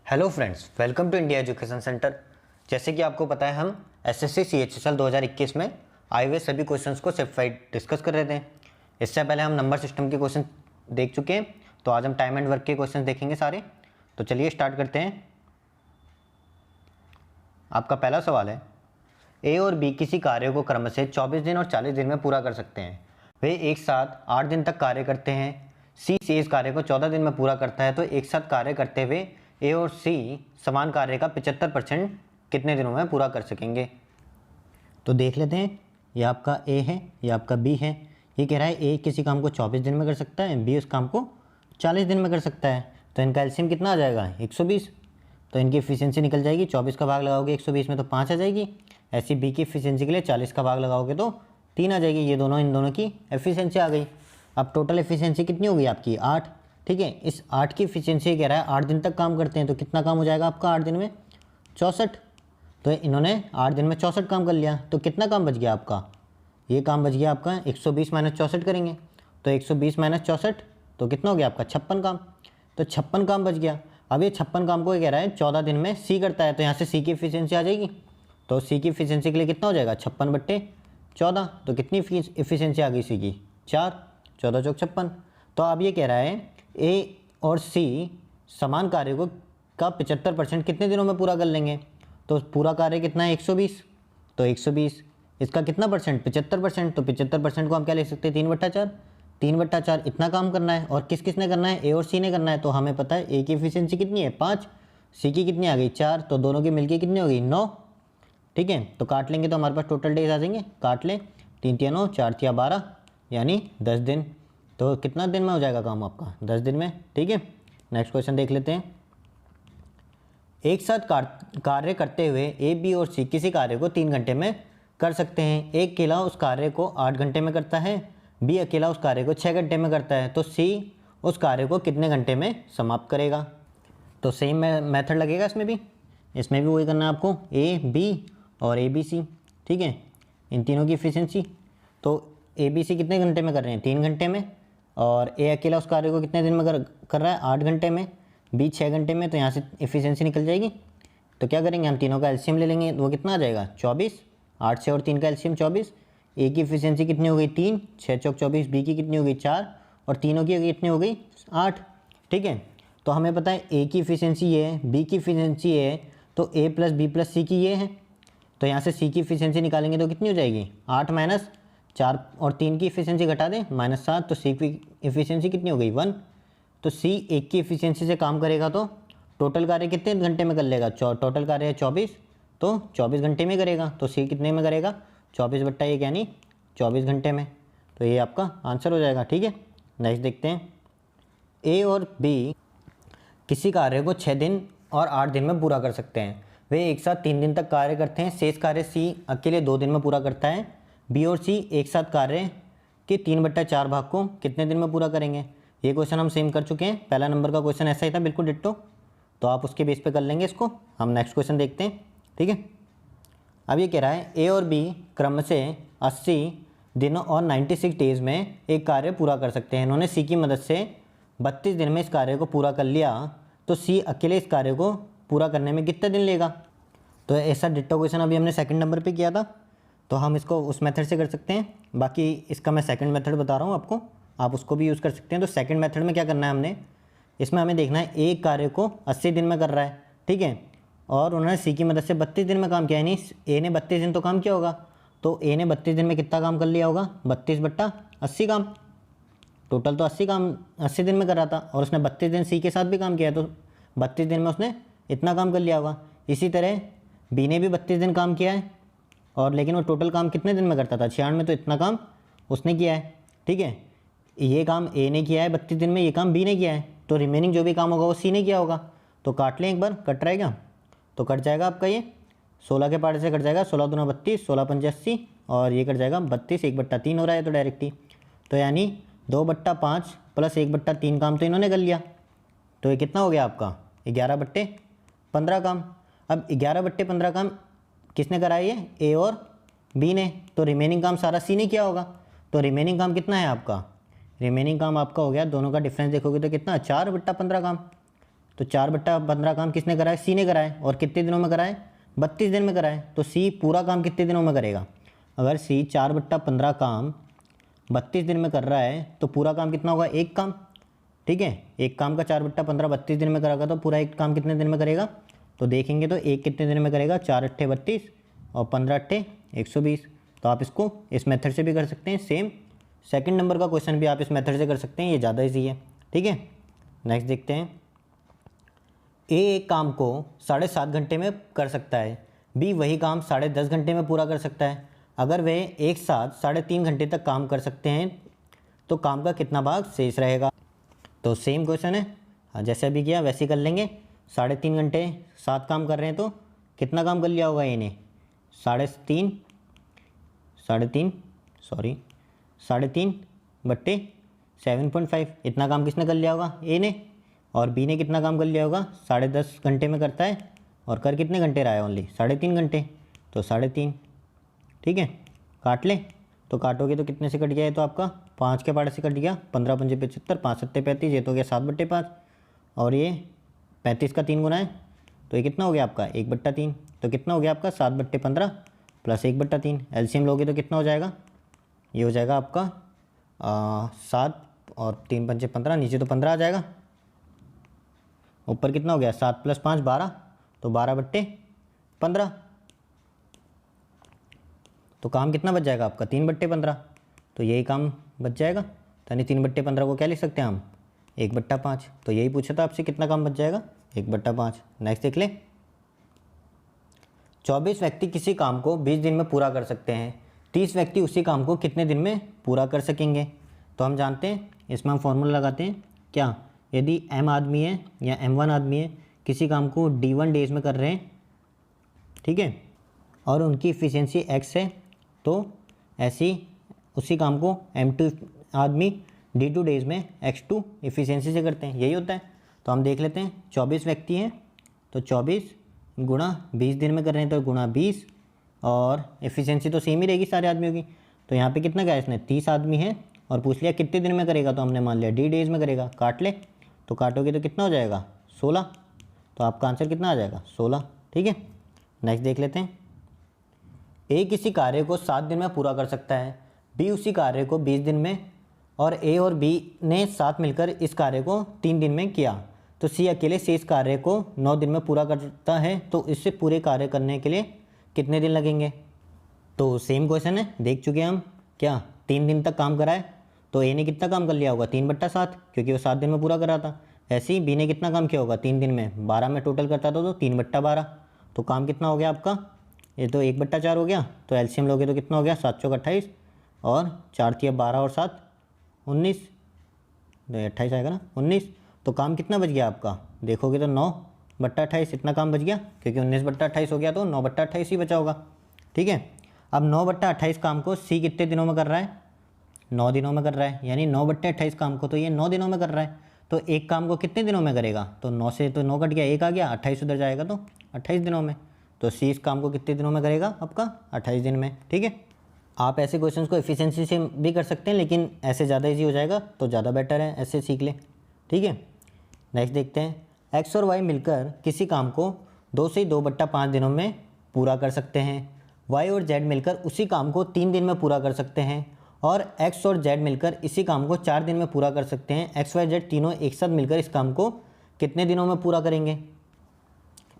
Hello friends, welcome to India education centre. जैसे कि आपको पता है हम एसएससी सीएचएसएल 2021 में आए हुए सभी क्वेश्चंस को सेपरेट डिस्कस कर रहे थे। इससे पहले हम नंबर सिस्टम के क्वेश्चन देख चुके हैं, तो आज हम टाइम एंड वर्क के क्वेश्चन देखेंगे सारे। तो चलिए स्टार्ट करते हैं। आपका पहला सवाल है, ए और बी किसी कार्य को क्रम से 24 दिन और 40 दिन में पूरा कर सकते हैं। वे एक साथ 8 दिन तक कार्य करते हैं। सी इस कार्य को 14 दिन में पूरा करता है, तो एक साथ कार्य करते हुए ए और सी समान कार्य का 75% कितने दिनों में पूरा कर सकेंगे। तो देख लेते हैं, ये आपका ए है, ये आपका बी है। ये कह रहा है ए किसी काम को 24 दिन में कर सकता है, बी उस काम को 40 दिन में कर सकता है। तो इनका एलसीएम कितना आ जाएगा, 120। तो इनकी एफिशिएंसी निकल जाएगी, 24 का भाग लगाओगे 120 में तो 5 आ जाएगी। ऐसी बी की एफिशिएंसी के लिए 40 का भाग लगाओगे तो 3 आ जाएगी। ये दोनों इन दोनों की एफिशिएंसी आ गई। अब टोटल एफिशिएंसी कितनी होगी आपकी, 8। ठीक है, इस 8 की एफिशिएंसी कह रहा है 8 दिन तक काम करते हैं, तो कितना काम हो जाएगा आपका 8 दिन में, 64। तो इन्होंने 8 दिन में 64 काम कर लिया, तो कितना काम बच गया आपका, ये काम बच गया आपका 120 माइनस 64 करेंगे तो 120 माइनस 64 तो कितना हो गया आपका 56 काम। तो 56 काम बच गया। अब ये 56 काम को कह रहा है 14 दिन में सी करता है, तो यहाँ से सी की एफिशिएंसी आ जाएगी। तो सी की एफिशिएंसी के लिए कितना हो जाएगा 56/14। तो कितनी एफिशिएंसी आ गई सी की, 4, 14 चौक 56। तो अब ये कह रहा है ए और सी समान कार्य को का 75% कितने दिनों में पूरा कर लेंगे। तो पूरा कार्य कितना है 120, तो 120 इसका कितना परसेंट, 75%। तो 75% को हम क्या ले सकते हैं, 3/4। 3/4 इतना काम करना है, और किस किस ने करना है, ए और सी ने करना है। तो हमें पता है ए की एफिशिएंसी कितनी है 5, सी की कितनी आ गई 4, तो दोनों की मिलके कितनी हो गई 9। ठीक है, तो काट लेंगे तो हमारे पास टोटल डेज आ जाएंगे। काट लें, 3 3 9, 4 3 12, यानी 10 दिन। तो कितना दिन में हो जाएगा काम आपका, 10 दिन में। ठीक है, नेक्स्ट क्वेश्चन देख लेते हैं। एक साथ कार्य करते हुए ए बी और सी किसी कार्य को 3 घंटे में कर सकते हैं। ए अकेला उस कार्य को 8 घंटे में करता है, बी अकेला उस कार्य को 6 घंटे में करता है। तो सी उस कार्य को कितने घंटे में समाप्त करेगा। तो सेम मेथड लगेगा इसमें भी वही करना है आपको, ए बी और ए बी सी। ठीक है, इन तीनों की एफिशिएंसी। तो ए बी सी कितने घंटे में कर रहे हैं, 3 घंटे में। और ए अकेला उस कार्य को कितने दिन में कर रहा है, 8 घंटे में। बी 6 घंटे में, तो यहाँ से एफिशिएंसी निकल जाएगी। तो क्या करेंगे, हम तीनों का एलसीएम ले लेंगे। वो कितना आ जाएगा 24, 8 से और 3 का एलसीएम 24। ए की एफिशिएंसी कितनी हो गई 3, 6 चौक 24। बी की कितनी हो गई 4, और तीनों की कितनी हो गई 8। ठीक है, तो हमें पता है ए की एफिशिएंसी ये है, बी की एफिशिएंसी ये है, तो ए प्लस बी प्लस सी की ये है। तो यहाँ से सी की एफिशिएंसी निकालेंगे तो कितनी हो जाएगी 8 माइनस 4 और 3 की एफिशिएंसी घटा दें -7, तो सी की एफिशिएंसी कितनी हो गई 1। तो सी एक की एफिशिएंसी से काम करेगा तो टोटल कार्य कितने घंटे में कर लेगा, टोटल कार्य है 24, तो 24 घंटे में करेगा। तो सी कितने में करेगा 24/1 यानी 24 घंटे में। तो ये आपका आंसर हो जाएगा। ठीक है, नेक्स्ट देखते हैं। ए और बी किसी कार्य को 6 दिन और 8 दिन में पूरा कर सकते हैं। वे एक साथ 3 दिन तक कार्य करते हैं। शेष कार्य सी अकेले 2 दिन में पूरा करता है। बी और सी एक साथ कार्य के 3/4 भाग को कितने दिन में पूरा करेंगे। ये क्वेश्चन हम सेम कर चुके हैं, पहला नंबर का क्वेश्चन ऐसा ही था, बिल्कुल डिट्टो। तो आप उसके बेस पे कर लेंगे इसको। हम नेक्स्ट क्वेश्चन देखते हैं। ठीक है, अब ये कह रहा है ए और बी क्रम से 80 दिनों और 96 डेज में एक कार्य पूरा कर सकते हैं। इन्होंने सी की मदद से 32 दिन में इस कार्य को पूरा कर लिया, तो सी अकेले इस कार्य को पूरा करने में कितने दिन लेगा। तो ऐसा डिट्टो क्वेश्चन अभी हमने सेकंड नंबर पे किया था, तो हम इसको उस मेथड से कर सकते हैं। बाकी इसका मैं सेकंड मेथड बता रहा हूँ आपको, आप उसको भी यूज़ कर सकते हैं। तो सेकंड मेथड में क्या करना है हमने, इसमें हमें देखना है एक कार्य को 80 दिन में कर रहा है। ठीक है, और उन्होंने सी की मदद से 32 दिन में काम किया, यानी ए ने 32 दिन तो काम किया होगा। तो ए ने 32 दिन में कितना काम कर लिया होगा, 32/80 काम। टोटल तो 80 काम 80 दिन में कर रहा था, और उसने 32 दिन सी के साथ भी काम किया, तो 32 दिन में उसने इतना काम कर लिया होगा। इसी तरह बी ने भी 32 दिन काम किया है, और लेकिन वो टोटल काम कितने दिन में करता था, 96 में, तो इतना काम उसने किया है। ठीक है, ये काम ए ने किया है 32 दिन में, ये काम बी ने किया है, तो रिमेनिंग जो भी काम होगा वो सी ने किया होगा। तो काट लें एक बार, कट रहेगा तो कट जाएगा आपका ये 16 के पार्ट से कट जाएगा, 16 दूना 32, 16 पंजे 80, और ये कट जाएगा 32, 1/3 हो रहा है तो डायरेक्ट ही। तो यानी 2/5 प्लस 1/3 काम तो इन्होंने कर लिया, तो ये कितना हो गया आपका 11/15 काम। अब 11/15 काम किसने करा है, ये ए और बी ने, तो रिमेनिंग काम सारा सी ने किया होगा। तो रिमेनिंग काम कितना है आपका, रिमेनिंग काम आपका हो गया, दोनों का डिफरेंस देखोगे तो कितना 4/15 काम। तो 4/15 काम किसने करा है? सी ने करा है। और कितने दिनों में करा है? 32 दिन में करा है। तो सी पूरा काम कितने दिनों में करेगा? अगर सी 4/15 काम 32 दिन में कर रहा है तो पूरा काम कितना होगा? एक काम। ठीक है, एक काम का 4/15 32 दिन में करेगा तो पूरा एक काम कितने दिन में करेगा? तो देखेंगे तो एक कितने दिन में करेगा? 4 अट्ठे 32 और 15 अट्ठे 120। तो आप इसको इस मेथड से भी कर सकते हैं। सेम सेकंड नंबर का क्वेश्चन भी आप इस मेथड से कर सकते हैं, ये ज़्यादा ईजी है। ठीक है, नेक्स्ट देखते हैं। ए एक काम को 7.5 घंटे में कर सकता है, बी वही काम 10.5 घंटे में पूरा कर सकता है। अगर वे एक साथ 3.5 घंटे तक काम कर सकते हैं तो काम का कितना भाग शेष रहेगा? तो सेम क्वेश्चन है, हाँ जैसे अभी किया वैसे ही कर लेंगे। 3.5 घंटे 7 काम कर रहे हैं तो कितना काम कर लिया होगा इन्हें? 3.5 बट्टे 7.5 इतना काम किसने कर लिया होगा? ए ने। और बी ने कितना काम कर लिया होगा? 10.5 घंटे में करता है और कर कितने घंटे रहा है? ओनली 3.5 घंटे। तो 3.5। ठीक है, काट ले। तो काटोगे तो कितने से कट गया है? तो आपका 5 के पार्ट से कट गया। 15 पंजे 75, 5 सत्ते 35, ये तो हो गया 7/5। और ये 35 का 3 गुना है तो ये कितना हो गया आपका? 1/3। तो कितना हो गया आपका? 7/15 प्लस 1/3। एलसीएम लोगे तो कितना हो जाएगा? ये हो जाएगा आपका 7 और 3 पंजे 15, नीचे तो 15 आ जाएगा। ऊपर कितना हो गया? 7 + 5 12, तो 12/15। तो काम कितना बच जाएगा आपका? 3/15। तो यही काम बच जाएगा। तो यानी 3/15 को क्या लिख सकते हैं हम? 1/5। तो यही पूछा था आपसे, कितना काम बच जाएगा? 1/5। नेक्स्ट देख ले। 24 व्यक्ति किसी काम को 20 दिन में पूरा कर सकते हैं, 30 व्यक्ति उसी काम को कितने दिन में पूरा कर सकेंगे? तो हम जानते हैं, इसमें हम फॉर्मूला लगाते हैं क्या? यदि m आदमी है या m1 आदमी है, किसी काम को d1 डेज में कर रहे हैं, ठीक है, और उनकी इफ़िशियंसी x है, तो ऐसी उसी काम को m2 आदमी d2 डेज में x2 इफ़िशियंसी से करते हैं। यही होता है। तो हम देख लेते हैं, 24 व्यक्ति हैं तो 24 गुणा 20 दिन में कर रहे हैं तो गुणा 20, और एफिशिएंसी तो सेम ही रहेगी सारे आदमियों की। तो यहाँ पे कितना गया इसने? 30 आदमी है और पूछ लिया कितने दिन में करेगा, तो हमने मान लिया डी डेज में करेगा। काट ले, तो काटोगे तो कितना हो जाएगा? 16। तो आपका आंसर कितना आ जाएगा? 16। ठीक है, नेक्स्ट देख लेते हैं। ए किसी कार्य को 7 दिन में पूरा कर सकता है, बी उसी कार्य को 20 दिन में, और ए और बी ने साथ मिलकर इस कार्य को 3 दिन में किया, तो सी अकेले से इस कार्य को 9 दिन में पूरा करता है, तो इससे पूरे कार्य करने के लिए कितने दिन लगेंगे? तो सेम क्वेश्चन है, देख चुके हैं हम क्या? 3 दिन तक काम करा है तो ए ने कितना काम कर लिया होगा? 3/7, क्योंकि वो 7 दिन में पूरा करा था। ऐसे ही बी ने कितना काम किया होगा 3 दिन में? 12 में टोटल करता था तो 3/12। तो काम कितना हो गया आपका? ये तो 1/4 हो गया। तो एलसीएम लोगे तो कितना हो गया? 7 चौक 28 और 4 तिया 12 और 7 19, तो 28 आएगा ना, 19। तो काम कितना बच गया आपका? देखोगे तो 9/28 इतना काम बच गया, क्योंकि 19/28 हो गया तो 9/28 ही बचा होगा। ठीक है, अब 9/28 काम को सी कितने दिनों में कर रहा है? 9 दिनों में कर रहा है, यानी 9/28 काम को तो ये 9 दिनों में कर रहा है। तो एक काम को कितने दिनों में करेगा? तो 9 से तो 9 कट गया, 1 आ गया, 28 उधर जाएगा तो 28 दिनों में। तो सी इस काम को कितने दिनों में करेगा आपका? 28 दिन में। ठीक है, आप ऐसे क्वेश्चंस को एफिशिएंसी से भी कर सकते हैं, लेकिन ऐसे ज़्यादा इजी हो जाएगा तो ज़्यादा बेटर है, ऐसे सीख लें। ठीक है, नेक्स्ट देखते हैं। एक्स और वाई मिलकर किसी काम को 2 से 2/5 दिनों में पूरा कर सकते हैं, वाई और जेड मिलकर उसी काम को 3 दिन में पूरा कर सकते हैं, और एक्स और जेड मिलकर इसी काम को 4 दिन में पूरा कर सकते हैं। एक्स वाई जेड तीनों एक साथ मिलकर इस काम को कितने दिनों में पूरा करेंगे?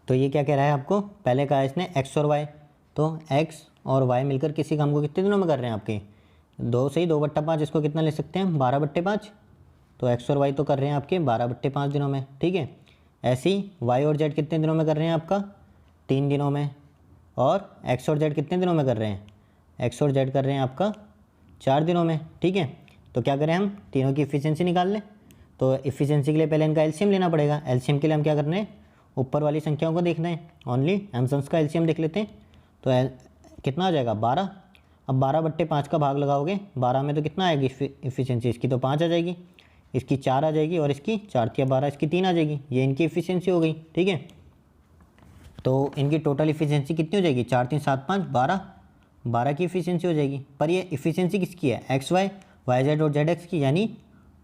तो ये क्या कह रहा है आपको? पहले कहा इसने एक्स और वाई, तो एक्स और वाई मिलकर किसी काम को कितने दिनों में कर रहे हैं आपके? 2 से 2/5, इसको कितना ले सकते हैं? 12/5। तो एक्स और वाई तो कर रहे हैं आपके 12/5 दिनों में। ठीक है, ऐसे ही वाई और जेड कितने दिनों में कर रहे हैं आपका? 3 दिनों में। और एक्स और जेड कितने दिनों में कर रहे हैं? एक्स और जेड कर रहे हैं आपका 4 दिनों में। ठीक है, तो क्या करें हम? तीनों की इफ़िशियंसी निकाल लें। तो इफ़िशियंसी के लिए पहले इनका एलसीएम लेना पड़ेगा। एलसीएम के लिए हम क्या करना है? ऊपर वाली संख्याओं को देखना है, ओनली एमसन्स का एलसीएम देख लेते हैं। तो कितना आ जाएगा? 12। अब 12/5 का भाग लगाओगे, 12 में तो कितना आएगी इफ़िशियंसी? इसकी तो 5 आ जाएगी, इसकी 4 आ जाएगी, और इसकी 4 तिया 12, इसकी 3 आ जाएगी। ये इनकी इफ़िशियंसी हो गई। ठीक है, तो इनकी टोटल इफ़िशियंसी कितनी हो जाएगी? 4 3 7 5 12 की इफ़िशियंसी हो जाएगी। पर ये इफ़िशियंसी किसकी है? एक्स वाई, वाई जेड और जेड एक्स की, यानी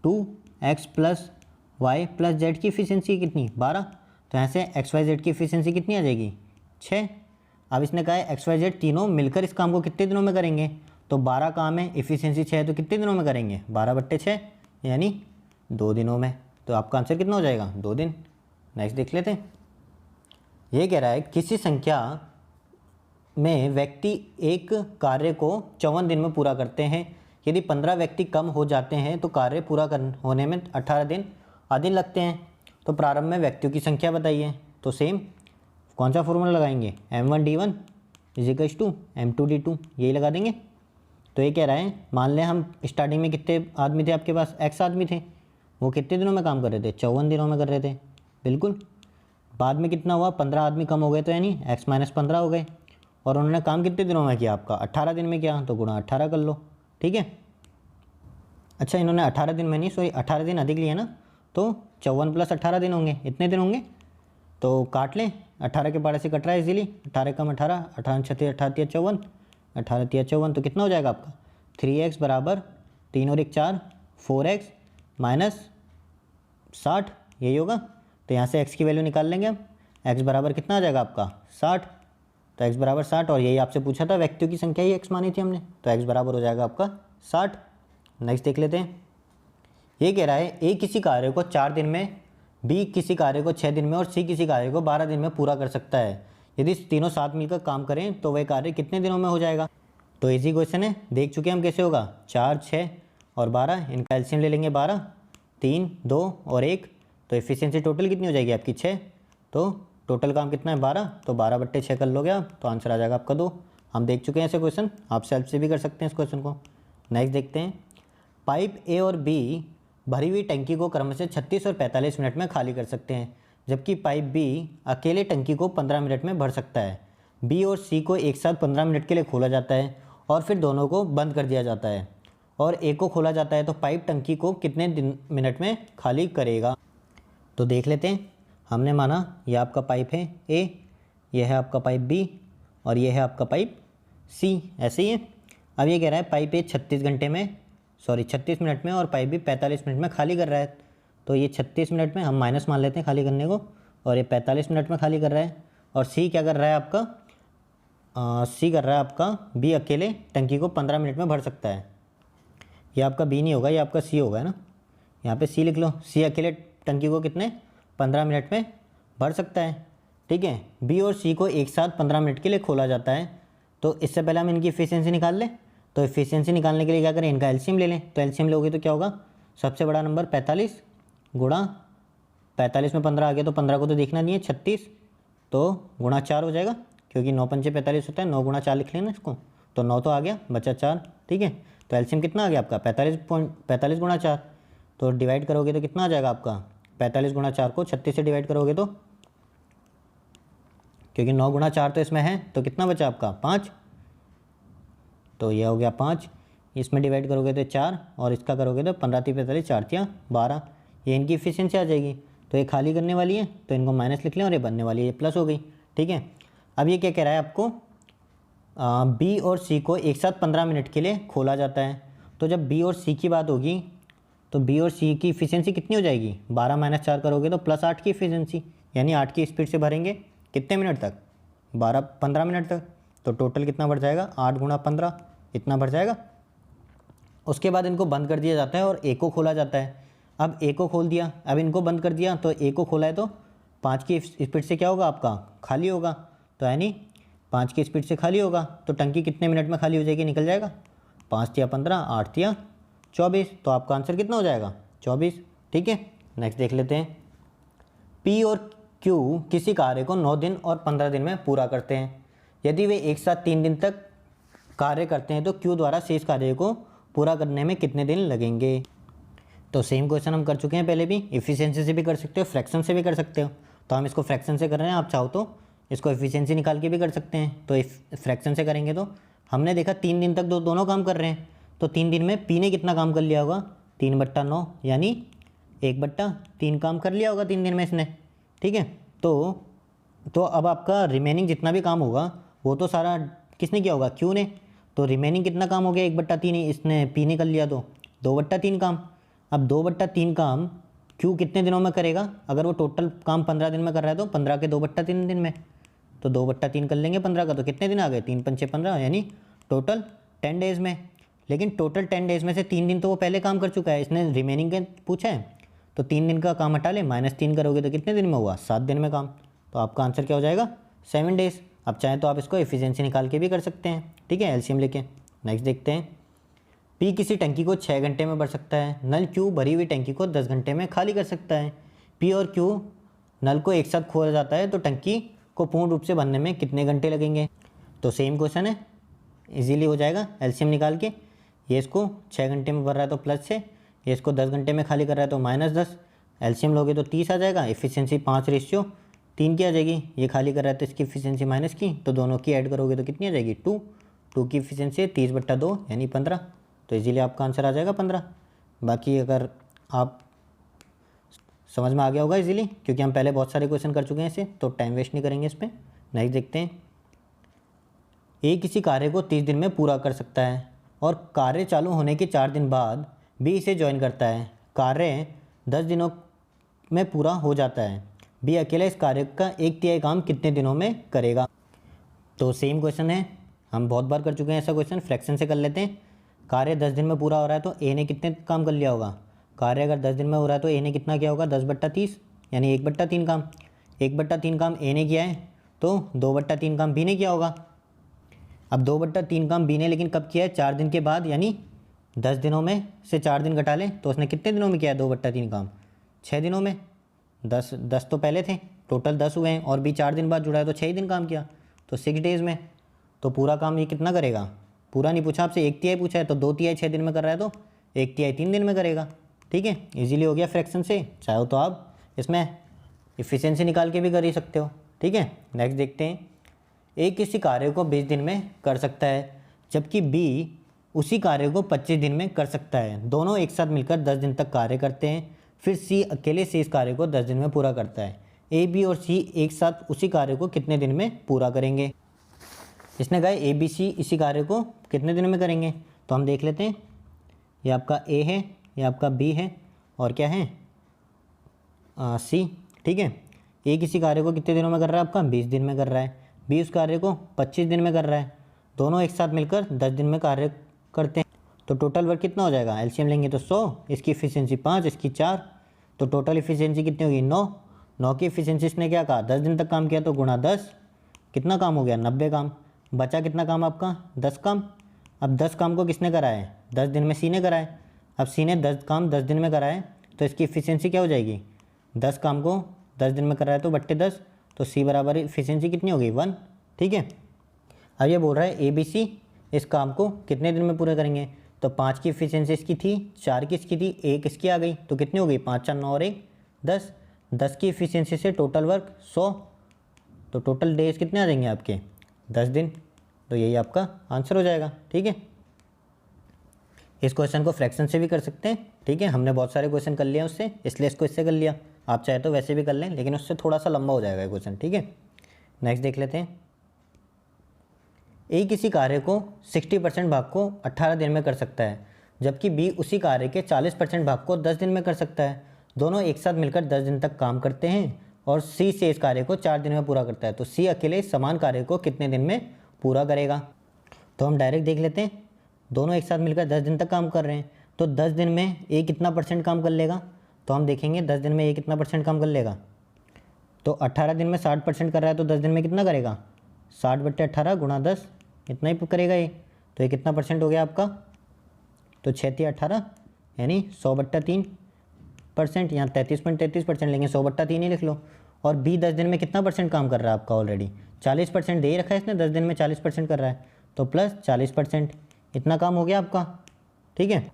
2x + वाई प्लस जेड की इफिशियंसी कितनी 12, तो यहाँ से एक्स वाई जेड की इफिशियंसी कितनी आ जाएगी 6। अब इसने कहा है एक्स वाई जेड तीनों मिलकर इस काम को कितने दिनों में करेंगे, तो 12 काम है, इफिशियंसी 6 है, तो कितने दिनों में करेंगे 12/6 यानी 2 दिनों में। तो आपका आंसर कितना हो जाएगा 2 दिन। नेक्स्ट देख लेते हैं। ये कह रहा है किसी संख्या में व्यक्ति एक कार्य को 54 दिन में पूरा करते हैं। यदि 15 व्यक्ति कम हो जाते हैं तो कार्य पूरा होने में 18 दिन अधिक लगते हैं। तो प्रारंभ में व्यक्तियों की संख्या बताइए। तो सेम कौन सा फॉर्मूला लगाएंगे, m1d1 = m2d2, यही लगा देंगे। तो ये कह रहा है मान लें हम स्टार्टिंग में कितने आदमी थे आपके पास, x आदमी थे, वो कितने दिनों में काम कर रहे थे 54 दिनों में कर रहे थे, बिल्कुल। बाद में कितना हुआ 15 आदमी कम हो गए, तो यानी x - 15 हो गए, और उन्होंने काम कितने दिनों में किया आपका 18 दिन में किया, तो गुणा 18 कर लो, ठीक है। अच्छा इन्होंने 18 दिन में नहीं, सॉरी 18 दिन अधिक लिया ना, तो 54 + 18 दिन होंगे, इतने दिन होंगे। तो काट लें, 18 के 12 से कट रहा है इजीली, 18 कम 18, 18 × 36 = 18 × 54, 18 × 3 = 54, तो कितना हो जाएगा आपका 3x = 3 और 1 4, 4x - 60, यही होगा। तो यहाँ से x की वैल्यू निकाल लेंगे हम, x बराबर कितना आ जाएगा आपका 60, तो x बराबर 60, और यही आपसे पूछा था व्यक्तियों की संख्या ही x मानी थी हमने, तो x बराबर हो जाएगा आपका 60। नेक्स्ट देख लेते हैं। ये कह रहा है a किसी कार्य को 4 दिन में, b किसी कार्य को 6 दिन में और c किसी कार्य को 12 दिन में पूरा कर सकता है। यदि तीनों साथ मिलकर काम करें तो वह कार्य कितने दिनों में हो जाएगा। तो इजी क्वेश्चन है, देख चुके हम कैसे होगा। 4, 6 और 12, इनका एलसीएम ले लेंगे 12, 3, 2 और 1, तो एफिशिएंसी टोटल कितनी हो जाएगी आपकी 6। तो टोटल काम कितना है 12, तो 12/6 कर लोगे आप, तो आंसर आ जाएगा आपका 2। हम देख चुके हैं ऐसे क्वेश्चन, आप सेल्फ से भी कर सकते हैं इस क्वेश्चन को। नेक्स्ट देखते हैं। पाइप ए और बी भरी हुई टंकी को क्रम से 36 और 45 मिनट में खाली कर सकते हैं, जबकि पाइप बी अकेले टंकी को 15 मिनट में भर सकता है। बी और सी को एक साथ 15 मिनट के लिए खोला जाता है और फिर दोनों को बंद कर दिया जाता है, और ए को खोला जाता है, तो पाइप टंकी को कितने मिनट में खाली करेगा। तो देख लेते हैं। हमने माना यह आपका पाइप है ए, यह है आपका पाइप बी, और यह है आपका पाइप सी, ऐसे ही है। अब ये कह रहा है पाइप ए 36 मिनट में और पाइप बी 45 मिनट में खाली कर रहा है। तो ये 36 मिनट में हम माइनस मान लेते हैं खाली करने को, और ये 45 मिनट में खाली कर रहा है। और सी क्या कर रहा है आपका, सी कर रहा है आपका बी अकेले टंकी को 15 मिनट में भर सकता है। ये आपका बी नहीं होगा, ये आपका सी होगा, है ना। यहाँ पे सी लिख लो, सी अकेले टंकी को कितने 15 मिनट में भर सकता है, ठीक है। बी और सी को एक साथ 15 मिनट के लिए खोला जाता है। तो इससे पहले हम इनकी एफिशिएंसी निकाल लें। तो एफिशिएंसी निकालने के लिए क्या करें, इनका एलसीएम ले लें। तो एलसीएम लोगे तो क्या होगा, सबसे बड़ा नंबर 45 गुणा 45 में 15 आ गया, तो 15 को तो देखना नहीं है, 36, तो गुणा 4 हो जाएगा, क्योंकि 9 × 5 = 45 होता है, 9 × 4 लिख लेना इसको, तो 9 तो आ गया, बचा 4, ठीक है। तो एलसीएम कितना आ गया आपका 45 गुणा 4, तो डिवाइड करोगे तो कितना आ जाएगा आपका 45 गुणा 4 को 36 से डिवाइड करोगे तो, क्योंकि 9 × 4 तो इसमें है, तो कितना बचा आपका 5, तो यह हो गया 5, इसमें डिवाइड करोगे तो 4, और इसका करोगे तो 15 × 3 = 45, 4 × 3 = 12, ये इनकी इफिशियंसी आ जाएगी। तो ये खाली करने वाली है, तो इनको माइनस लिख लें, और ये बनने वाली है, ये प्लस हो गई, ठीक है। अब ये क्या कह रहा है आपको, बी और सी को एक साथ 15 मिनट के लिए खोला जाता है। तो जब बी और सी की बात होगी, तो बी और सी की इफिशियंसी कितनी हो जाएगी, 12 - 4 करोगे तो +8 की इफिशियंसी, यानी 8 की स्पीड से भरेंगे कितने मिनट तक, 15 मिनट तक। तो टोटल कितना बढ़ जाएगा, 8 × 15, इतना बढ़ जाएगा। उसके बाद इनको बंद कर दिया जाता है और ए को खोला जाता है। अब ए को खोल दिया, अब इनको बंद कर दिया, तो ए को खोला है तो 5 की स्पीड से क्या होगा आपका, खाली होगा। तो यानी 5 की स्पीड से खाली होगा, तो टंकी कितने मिनट में खाली हो जाएगी, निकल जाएगा, 5 × 15, 8 × 24, तो आपका आंसर कितना हो जाएगा 24, ठीक है। नेक्स्ट देख लेते हैं। पी और क्यू किसी कार्य को 9 दिन और 15 दिन में पूरा करते हैं। यदि वे एक साथ 3 दिन तक कार्य करते हैं तो क्यू द्वारा शेष कार्य को पूरा करने में कितने दिन लगेंगे। तो सेम क्वेश्चन हम कर चुके हैं पहले भी, इफिशियंसी से भी कर सकते हो, फ्रैक्शन से भी कर सकते हो। तो हम इसको फ्रैक्शन से कर रहे हैं, आप चाहो तो इसको एफिशिएंसी निकाल के भी कर सकते हैं। तो फ्रैक्शन से करेंगे तो हमने देखा 3 दिन तक दोनों काम कर रहे हैं, तो 3 दिन में पी ने कितना काम कर लिया होगा, 3/9, यानी 1/3 काम कर लिया होगा 3 दिन में इसने, ठीक है। तो अब आपका रिमेनिंग जितना भी काम होगा वो तो सारा किसने किया होगा, क्यू ने। तो रिमेनिंग कितना काम हो गया, 1/3 इसने पी ने कर लिया, तो 2/3 काम। अब 2/3 काम क्यू कितने दिनों में करेगा, अगर वो टोटल काम 15 दिन में कर रहा है तो 15 के 2/3 दिन में, तो 2/3 कर लेंगे 15 का, तो कितने दिन आ गए, 3 पंचे 15, यानी टोटल 10 डेज़ में। लेकिन टोटल 10 डेज़ में से 3 दिन तो वो पहले काम कर चुका है, इसने रिमेनिंग के पूछा है, तो 3 दिन का काम हटा ले, -3 करोगे तो कितने दिन में हुआ, 7 दिन में काम। तो आपका आंसर क्या हो जाएगा, 7 डेज़। अब चाहें तो आप इसको एफिशिएंसी निकाल के भी कर सकते हैं, ठीक है, एलसीएम लेके। नेक्स्ट देखते हैं, पी किसी टंकी को 6 घंटे में भर सकता है, नल क्यू भरी हुई टंकी को 10 घंटे में खाली कर सकता है। पी और क्यू नल को एक साथ खोला जाता है तो टंकी को पूर्ण रूप से भरने में कितने घंटे लगेंगे। तो सेम क्वेश्चन है, इजीली हो जाएगा एलसीएम निकाल के। ये इसको 6 घंटे में भर रहा है तो +6, ये इसको 10 घंटे में खाली कर रहा है तो -10, एलसीएम लोगे तो 30 आ जाएगा। एफिशिएंसी 5:3 की आ जाएगी, ये खाली कर रहा है तो इसकी एफिशिएंसी माइनस की, तो दोनों की ऐड करोगे तो कितनी आ जाएगी, 2 की एफिशिएंसी है 30/2 यानी 15, तो इजीली आपका आंसर आ जाएगा 15। बाकी अगर आप समझ में आ गया होगा इजीली, क्योंकि हम पहले बहुत सारे क्वेश्चन कर चुके हैं इसे, तो टाइम वेस्ट नहीं करेंगे इस पर। नेक्स्ट देखते हैं, ए किसी कार्य को 30 दिन में पूरा कर सकता है और कार्य चालू होने के 4 दिन बाद बी इसे ज्वाइन करता है। कार्य 10 दिनों में पूरा हो जाता है, बी अकेला इस कार्य का 1/3 काम कितने दिनों में करेगा। तो सेम क्वेश्चन है, हम बहुत बार कर चुके हैं ऐसा क्वेश्चन, फ्रैक्शन से कर लेते हैं। कार्य 10 दिन में पूरा हो रहा है तो ए ने कितने काम कर लिया होगा, कार्य अगर 10 दिन में हो रहा है तो ए ने कितना किया होगा, 10/30 यानी 1/3 काम। 1/3 काम ए ने किया है तो 2/3 काम बी ने किया होगा। अब 2/3 काम बी ने लेकिन कब किया है, 4 दिन के बाद, यानी 10 दिनों में से 4 दिन घटा लें तो उसने कितने दिनों में किया है 2/3 काम, 6 दिनों में। 10 तो पहले थे, टोटल 10 हुए हैं और बी 4 दिन बाद जुड़ा है तो 6 दिन काम किया, तो 6 डेज़ में। तो पूरा काम ये कितना करेगा, पूरा नहीं पूछा आपसे, 1/3 पूछा है, तो 2/3 6 दिन में कर रहा है तो 1/3 3 दिन में करेगा, ठीक है। इजीली हो गया फ्रैक्शन से, चाहो तो आप इसमें एफिशिएंसी निकाल के भी कर ही सकते हो, ठीक है। नेक्स्ट देखते हैं, ए किसी कार्य को 20 दिन में कर सकता है जबकि बी उसी कार्य को 25 दिन में कर सकता है। दोनों एक साथ मिलकर 10 दिन तक कार्य करते हैं, फिर सी अकेले से इस कार्य को 10 दिन में पूरा करता है। ए बी और सी एक साथ उसी कार्य को कितने दिन में पूरा करेंगे। इसने कहा ए बी सी इसी कार्य को कितने दिन में करेंगे, तो हम देख लेते हैं। ये आपका ए है, ये आपका बी है और क्या है सी, ठीक है। ए किसी कार्य को कितने दिनों में कर रहा है, आपका 20 दिन में कर रहा है, बी उस कार्य को 25 दिन में कर रहा है। दोनों एक साथ मिलकर 10 दिन में कार्य करते हैं, तो टोटल वर्क कितना हो जाएगा, एलसीएम लेंगे तो 100, इसकी एफिशिएंसी 5, इसकी 4, तो टोटल एफिशिएंसी कितनी होगी 9 की एफिशिएंसी इसने क्या कहा 10 दिन तक काम किया तो गुणा 10, कितना काम हो गया 90 काम। बचा कितना काम आपका 10 काम। अब 10 काम को किसने कराया है, 10 दिन में सी ने कराया है। अब सी ने 10 काम 10 दिन में कराया है तो इसकी एफिशिएंसी क्या हो जाएगी, 10 काम को 10 दिन में कराया तो बट्टे 10, तो सी बराबर एफिशिएंसी कितनी होगी 1, ठीक है। अब ये बोल रहा है ए बी सी इस काम को कितने दिन में पूरा करेंगे, तो 5 की एफिशिएंसी इसकी थी, 4 की इसकी थी, 1 इसकी आ गई, तो कितनी हो गई 5 4 9 और 1 10। 10 की एफिशिएंसी से टोटल वर्क 100, तो टोटल डेज कितने आ जाएंगे आपके 10 दिन, तो यही आपका आंसर हो जाएगा, ठीक है। इस क्वेश्चन को फ्रैक्शन से भी कर सकते हैं, ठीक है। हमने बहुत सारे क्वेश्चन कर लिया उससे, इसलिए इसको इससे कर लिया। आप चाहे तो वैसे भी कर लें, लेकिन उससे थोड़ा सा लंबा हो जाएगा क्वेश्चन, ठीक है। नेक्स्ट देख लेते हैं, ए किसी कार्य को 60% भाग को 18 दिन में कर सकता है जबकि बी उसी कार्य के 40% भाग को 10 दिन में कर सकता है। दोनों एक साथ मिलकर 10 दिन तक काम करते हैं और सी से इस कार्य को 4 दिन में पूरा करता है, तो सी अकेले इस समान कार्य को कितने दिन में पूरा करेगा। तो हम डायरेक्ट देख लेते हैं, दोनों एक साथ मिलकर 10 दिन तक काम कर रहे हैं, तो 10 दिन में ए कितना % काम कर लेगा, तो हम देखेंगे 10 दिन में ए कितना % काम कर लेगा। तो 18 दिन में 60% कर रहा है तो 10 दिन में कितना करेगा, 60/18 गुणा 10, इतना ही करेगा ये। तो ये कितना % हो गया आपका, तो 6×18 यानी 100/3%, यहाँ 33.33% लेंगे, 100/3 ही लिख लो। और बी 10 दिन में कितना % काम कर रहा है आपका, ऑलरेडी 40% दे ही रखा है इसने, 10 दिन में 40% कर रहा है, तो प्लस 40%, इतना काम हो गया आपका, ठीक है।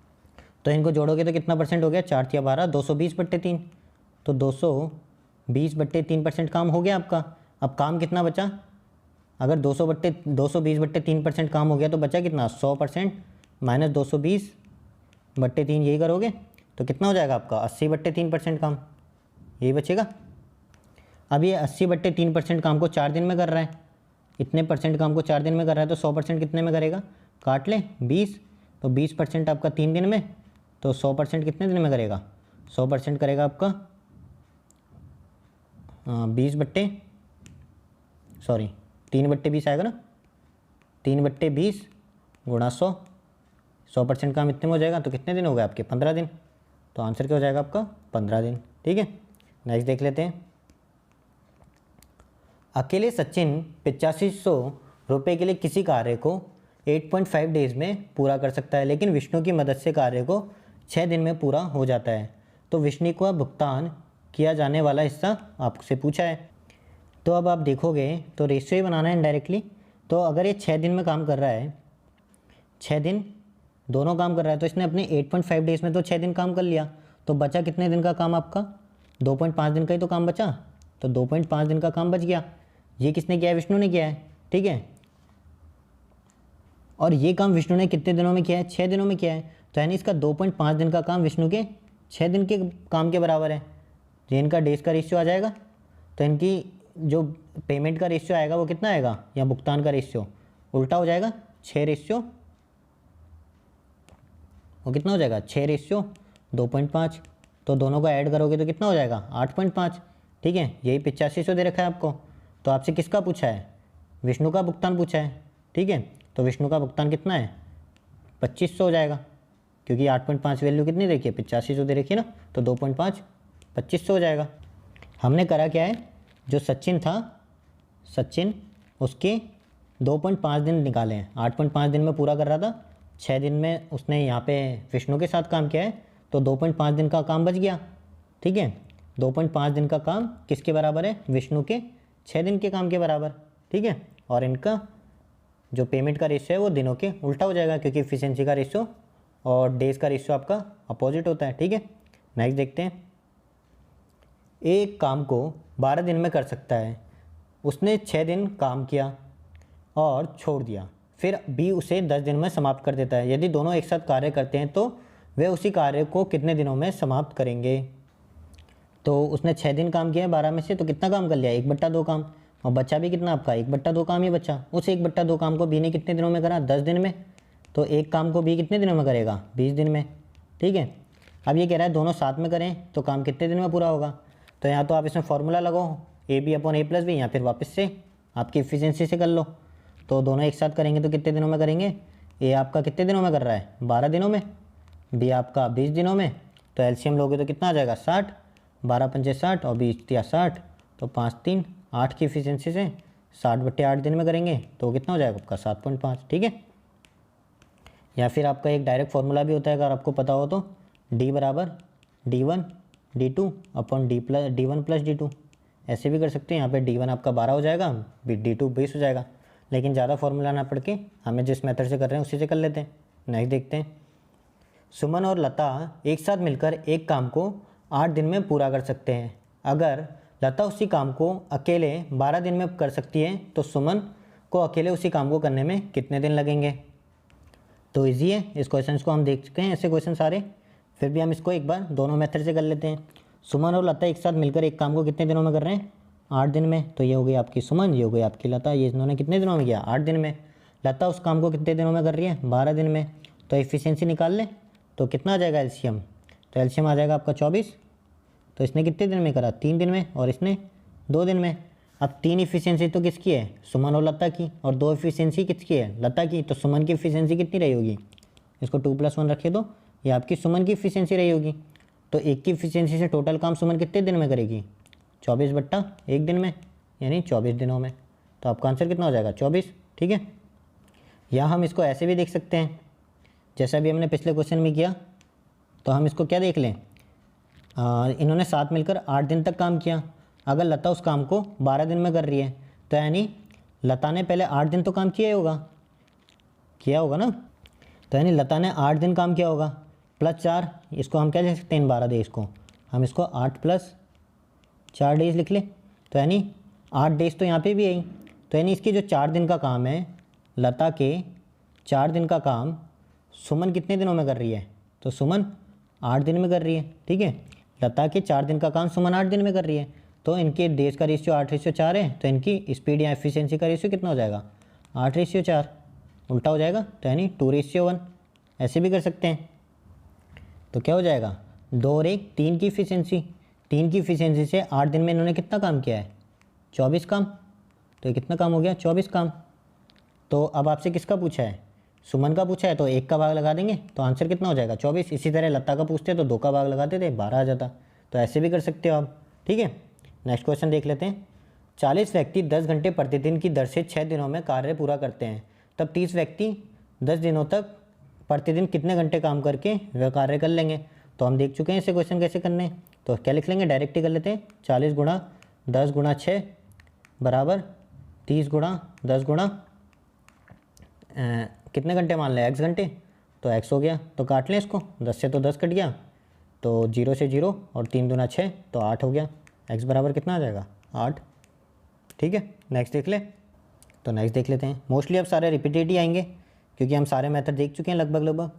तो इनको जोड़ोगे तो कितना % हो गया, 4 × 12 220/3, तो 220/3% काम हो गया आपका। अब काम कितना बचा, अगर 220/3% काम हो गया तो बचा कितना 100% माइनस 220/3, यही करोगे तो कितना हो जाएगा आपका 80/3% काम, यही बचेगा। अब ये 80/3% काम को 4 दिन में कर रहा है, इतने % काम को 4 दिन में कर रहा है, तो 100% कितने में करेगा, काट ले 20, तो 20% आपका 3 दिन में, तो 100% कितने दिन में करेगा, 100% करेगा आपका 3/20 आएगा ना, 3/20 गुणा 100, 100% काम इतने में हो जाएगा। तो कितने दिन हो गए आपके? 15 दिन। तो आंसर क्या हो जाएगा आपका? 15 दिन। ठीक है, नेक्स्ट देख लेते हैं। अकेले सचिन 8500 रुपये के लिए किसी कार्य को 8.5 डेज में पूरा कर सकता है, लेकिन विष्णु की मदद से कार्य को 6 दिन में पूरा हो जाता है। तो विष्णु को भुगतान किया जाने वाला हिस्सा आपसे पूछा है। तो अब आप देखोगे तो रेशियो ही बनाना है इनडायरेक्टली। तो अगर ये 6 दिन में काम कर रहा है, 6 दिन दोनों काम कर रहा है, तो इसने अपने 8.5 डेज में तो 6 दिन काम कर लिया। तो बचा कितने दिन का काम आपका? 2.5 दिन का ही तो काम बचा। तो 2.5 दिन का काम बच गया। ये किसने किया है? विष्णु ने किया है। ठीक है, और ये काम विष्णु ने कितने दिनों में किया है? 6 दिनों में किया है। तो यानी इसका 2.5 दिन का काम विष्णु के 6 दिन के काम के बराबर है। तो इनका डेज का रेशियो आ जाएगा। तो इनकी जो पेमेंट का रेशियो आएगा वो कितना आएगा, या भुगतान का रेशियो उल्टा हो जाएगा, 6 रेशियो, वो कितना हो जाएगा? 6 रेशियो 2.5। तो दोनों को ऐड करोगे तो कितना हो जाएगा? 8.5। ठीक है, यही 8500 दे रखा है आपको। तो आपसे किसका पूछा है? विष्णु का भुगतान पूछा है। ठीक है, तो विष्णु का भुगतान कितना है? 2500 हो जाएगा, क्योंकि 8.5 वैल्यू कितनी देखी है? 8500 दे रखी है ना। तो 2.5 2500 हो जाएगा। हमने करा क्या है, जो सचिन था, सचिन उसके 2.5 दिन निकाले हैं। 8.5 दिन में पूरा कर रहा था, 6 दिन में उसने यहाँ पे विष्णु के साथ काम किया है, तो 2.5 दिन का काम बच गया। ठीक है, 2.5 दिन का काम किसके बराबर है? विष्णु के 6 दिन के काम के बराबर। ठीक है, और इनका जो पेमेंट का रेशियो है वो दिनों के उल्टा हो जाएगा, क्योंकि एफिशिएंसी का रेशियो और डेज का रेशियो आपका अपोजिट होता है। ठीक है, नेक्स्ट देखते हैं। एक काम को 12 दिन में कर सकता है, उसने 6 दिन काम किया और छोड़ दिया, फिर बी उसे 10 दिन में समाप्त कर देता है। यदि दोनों एक साथ कार्य करते हैं तो वे उसी कार्य को कितने दिनों में समाप्त करेंगे? तो उसने 6 दिन काम किया है 12 में से, तो कितना काम कर लिया? 1/2 काम, और बचा भी कितना आपका? 1/2 काम ही बचा। उस 1/2 काम को बी ने कितने दिनों में करा? 10 दिन में। तो एक काम को बी कितने दिनों में करेगा? 20 दिन में। ठीक है, अब ये कह रहा है दोनों साथ में करें तो काम कितने दिन में पूरा होगा? तो यहाँ तो आप इसमें फॉर्मूला लगाओ, AB/A+B, या फिर वापस से आपकी एफिशिएंसी से कर लो। तो दोनों एक साथ करेंगे तो कितने दिनों में करेंगे? ए आपका कितने दिनों में कर रहा है? 12 दिनों में। बी आपका 20 दिनों में। तो एलसीएम लोगे तो कितना आ जाएगा? 60। 12 पंचे 60 और 20 दिया 60, तो 5 3 8 की एफिशिएंसी से 60/8 दिन में करेंगे तो कितना हो जाएगा आपका? 7.5। ठीक है, या फिर आपका एक डायरेक्ट फार्मूला भी होता है, अगर आपको पता हो तो, D बराबर D1 D2 upon D1 plus D2, ऐसे भी कर सकते हैं। यहाँ पे D1 आपका 12 हो जाएगा, D2 20 हो जाएगा। लेकिन ज़्यादा फार्मूला ना पढ़ के हमें जिस मेथड से कर रहे हैं उसी से कर लेते हैं। नेक्स्ट देखते हैं। सुमन और लता एक साथ मिलकर एक काम को 8 दिन में पूरा कर सकते हैं। अगर लता उसी काम को अकेले 12 दिन में कर सकती है तो सुमन को अकेले उसी काम को करने में कितने दिन लगेंगे? तो इजी है, इस क्वेश्चन को हम देख चुके हैं ऐसे क्वेश्चन सारे, फिर भी हम इसको एक बार दोनों मेथड से कर लेते हैं। सुमन और लता एक साथ मिलकर एक काम को कितने दिनों में कर रहे हैं? 8 दिन में। तो ये हो गई आपकी सुमन, ये हो गई आपकी लता। ये इन्होंने कितने दिनों में किया? 8 दिन में। लता उस काम को कितने दिनों में कर रही है? 12 दिन में। तो एफिशिएंसी निकाल लें तो कितना आ जाएगा एलसीएम? तो एलसीएम आ जाएगा आपका 24। तो इसने कितने दिन में करा? 3 दिन में, और इसने 2 दिन में। अब 3 एफिशिएंसी तो किसकी है? सुमन और लता की, और 2 एफिशिएंसी किसकी है? लता की। तो सुमन की एफिशिएंसी कितनी रही होगी? इसको 2+1 रखे दो, ये आपकी सुमन की एफिशिएंसी रही होगी। तो एक की एफिशिएंसी से टोटल काम सुमन कितने दिन में करेगी? 24/1 दिन में, यानी 24 दिनों में। तो आपका आंसर कितना हो जाएगा? 24। ठीक है, या हम इसको ऐसे भी देख सकते हैं, जैसा भी हमने पिछले क्वेश्चन में किया। तो हम इसको क्या देख लें, इन्होंने साथ मिलकर 8 दिन तक काम किया। अगर लता उस काम को 12 दिन में कर रही है, तो यानी लता ने पहले 8 दिन तो काम किया होगा ना। तो यानी लता ने 8 दिन काम किया होगा, +4, इसको हम क्या लिख सकते हैं? 12 डेज को हम इसको 8 + 4 डेज लिख लें। तो यानी 8 डेज तो यहाँ पे भी आई। तो यानी इसकी जो 4 दिन का काम है, लता के 4 दिन का काम सुमन कितने दिनों में कर रही है? तो सुमन 8 दिन में कर रही है। ठीक है, लता के 4 दिन का काम सुमन 8 दिन में कर रही है। तो इनके डेज का रेशियो 8:4 है। तो इनकी स्पीड या एफिशिएंसी का रेशियो कितना हो जाएगा? 8:4, उल्टा हो जाएगा। तो यानी 2:1, ऐसे भी कर सकते हैं। तो क्या हो जाएगा? 2 और 1 3 की इफिशियंसी, 3 की इफिशियंसी से 8 दिन में इन्होंने कितना काम किया है, 24 काम। तो ये कितना काम हो गया, 24 काम। तो अब आपसे किसका पूछा है, सुमन का पूछा है, तो 1 का भाग लगा देंगे तो आंसर कितना हो जाएगा, 24। इसी तरह लता का पूछते तो 2 का भाग लगाते थे, 12 आ जाता। तो ऐसे भी कर सकते हो आप, ठीक है। नेक्स्ट क्वेश्चन देख लेते हैं। 40 व्यक्ति 10 घंटे प्रतिदिन की दर से 6 दिनों में कार्य पूरा करते हैं, तब 30 व्यक्ति 10 दिनों तक प्रतिदिन कितने घंटे काम करके वह कार्य कर लेंगे। तो हम देख चुके हैं इसे क्वेश्चन कैसे करने हैं, तो क्या लिख लेंगे, डायरेक्ट ही कर लेते हैं। 40 गुणा 10 गुणा 6 बराबर 30 गुणा 10 गुणा कितने घंटे मान लें, x घंटे, तो x हो गया। तो काट लें इसको, 10 से तो 10 कट गया, तो 0 से 0 और 3 दूना 6, तो 8 हो गया। x बराबर कितना आ जाएगा, 8, ठीक है। नेक्स्ट देख ले, तो नेक्स्ट देख लेते हैं। मोस्टली अब सारे रिपीटेड ही आएंगे क्योंकि हम सारे मेथड देख चुके हैं लगभग।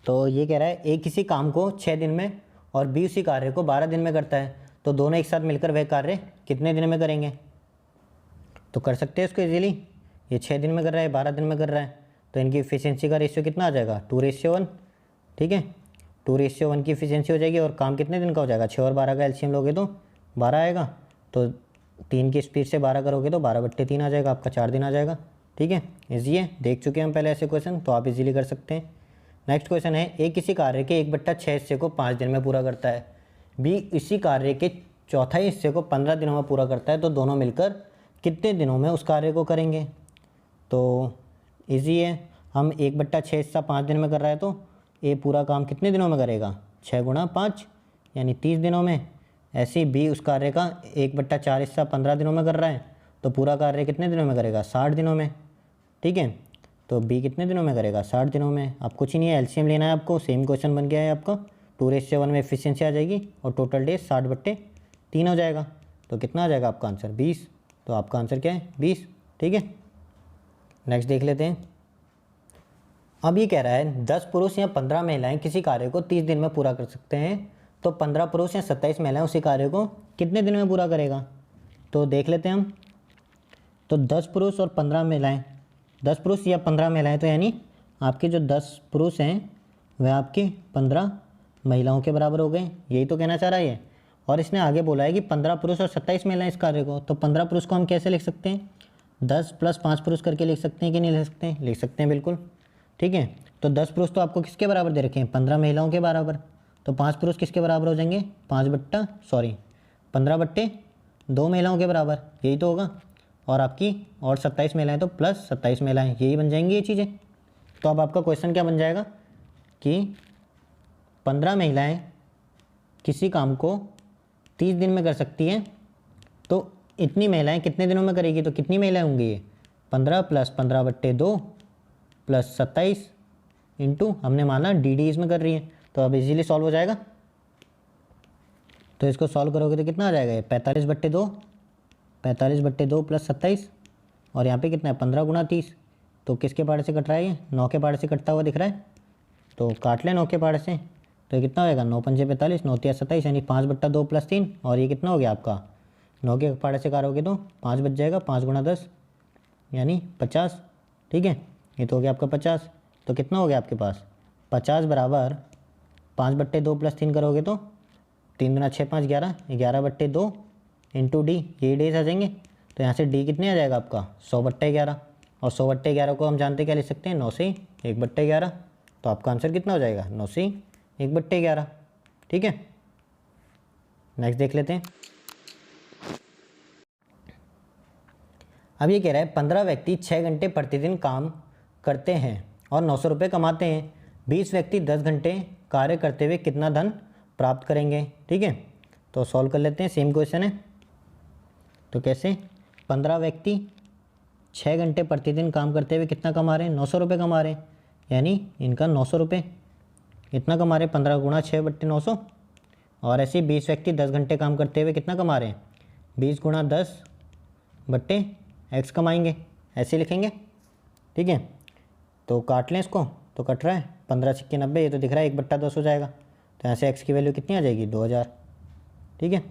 तो ये कह रहा है A किसी काम को 6 दिन में और B उसी कार्य को 12 दिन में करता है, तो दोनों एक साथ मिलकर वह कार्य कितने दिन में करेंगे। तो कर सकते हैं इसको इजीली, ये 6 दिन में कर रहा है, 12 दिन में कर रहा है, तो इनकी इफिशियंसी का रेशियो कितना आ जाएगा, 2:1, ठीक है। 2:1 की इफिशियंसी हो जाएगी और काम कितने दिन का हो जाएगा, 6 और 12 का एलसीएम लोगे तो 12 आएगा। तो 3 की स्पीड से 12 करोगे तो 12/3 आ जाएगा, आपका 4 दिन आ जाएगा, ठीक है। ईजी है, देख चुके हैं हम पहले ऐसे क्वेश्चन, तो आप इजीली कर सकते हैं। नेक्स्ट क्वेश्चन है, A किसी कार्य के 1/6 हिस्से को 5 दिन में पूरा करता है, B इसी कार्य के चौथाई हिस्से को 15 दिनों में पूरा करता है, तो दोनों मिलकर कितने दिनों में उस कार्य को करेंगे। तो इजी है, हम 1/6 हिस्सा 5 दिन में कर रहा है, तो A पूरा काम कितने दिनों में करेगा, 6 गुणा 5 यानी 30 दिनों में। ऐसे ही B उस कार्य का 1/4 हिस्सा 15 दिनों में कर रहा है, तो पूरा कार्य कितने दिनों में करेगा, 60 दिनों में, ठीक है। तो B कितने दिनों में करेगा, 60 दिनों में। अब कुछ ही नहीं है, एलसीएम लेना है आपको, सेम क्वेश्चन बन गया है आपका। 2:1 में एफिशिएंसी आ जाएगी और टोटल डेज 60/3 हो जाएगा, तो कितना आ जाएगा आपका आंसर, 20। तो आपका आंसर क्या है, 20, ठीक है। नेक्स्ट देख लेते हैं। अब ये कह रहा है 10 पुरुष या 15 महिलाएं किसी कार्य को 30 दिन में पूरा कर सकते हैं, तो 15 पुरुष या 27 महिलाएं उसी कार्य को कितने दिन में पूरा करेगा। तो देख लेते हैं हम। तो 10 पुरुष और 15 महिलाएं, 10 पुरुष या 15 महिलाएं, तो यानी आपके जो 10 पुरुष हैं वह आपके 15 महिलाओं के बराबर हो गए, यही तो कहना चाह रहा है ये। और इसने आगे बोला है कि 15 पुरुष और 27 महिलाएं इस कार्य को, तो 15 पुरुष को हम कैसे लिख सकते हैं, 10 + 5 पुरुष करके लिख सकते हैं कि नहीं लिख सकते हैं, लिख सकते हैं बिल्कुल, ठीक है। तो 10 पुरुष तो आपको किसके बराबर दे रखे हैं, 15 महिलाओं के बराबर, तो 5 पुरुष किसके बराबर हो जाएंगे, 15/2 महिलाओं के बराबर, यही तो होगा। और आपकी और 27 महिलाएं तो प्लस 27 महिलाएं, यही बन जाएंगी ये चीज़ें। तो अब आपका क्वेश्चन क्या बन जाएगा कि 15 महिलाएं किसी काम को 30 दिन में कर सकती हैं, तो इतनी महिलाएं कितने दिनों में करेगी, तो कितनी महिलाएं होंगी ये, 15 + 15/2 + 27 इंटू हमने माना डी इसमें कर रही है, तो अब इजीली सॉल्व हो जाएगा। तो इसको सॉल्व करोगे तो कितना आ जाएगा ये, 45/2 + 27, और यहाँ पे कितना है 15 × 30, तो किसके पार्ट से कट रहा है ये, 9 के पार्ट से कटता हुआ दिख रहा है, तो काट लें 9 के पार्ट से, तो कितना होएगा, 9 × 5 = 45, 9 × 3 = 27 यानी 5/2 + 3, और ये कितना हो गया आपका, 9 के पार्ट से कारोगे तो 5 बच जाएगा, 5 × 10 यानी 50, ठीक है। ये तो हो गया आपका 50, तो कितना हो गया आपके पास, 50 बराबर 5/2 + 3 करोगे तो 3 × 6 = 5, 11, 11/2 इंटू डी, यही डेज आ जाएंगे। तो यहाँ से डी कितने आ जाएगा आपका, 100/11, और 100/11 को हम जानते क्या लिख सकते हैं, 9 से 1/11, तो आपका आंसर कितना हो जाएगा, 9 से 1/11, ठीक है। नेक्स्ट देख लेते हैं। अब ये कह रहा है 15 व्यक्ति 6 घंटे प्रतिदिन काम करते हैं और 900 रुपये कमाते हैं, 20 व्यक्ति 10 घंटे कार्य करते हुए कितना धन प्राप्त करेंगे, ठीक है। तो सॉल्व कर लेते हैं, सेम क्वेश्चन है। तो कैसे, 15 व्यक्ति 6 घंटे प्रतिदिन काम करते हुए कितना कमा रहे हैं, 900 रुपये कमा रहे हैं, यानी इनका 900 रुपये इतना कमा रहे हैं, 15 × 6/900। और ऐसे ही 20 व्यक्ति 10 घंटे काम करते हुए कितना कमा रहे हैं, 20 × 10/x कमाएंगे, ऐसे लिखेंगे, ठीक है। तो काट लें इसको, तो कट रहा है 15 × 90, ये तो दिख रहा है 1/10 हो जाएगा, तो यहाँ से x की वैल्यू कितनी आ जाएगी, 2000, ठीक है।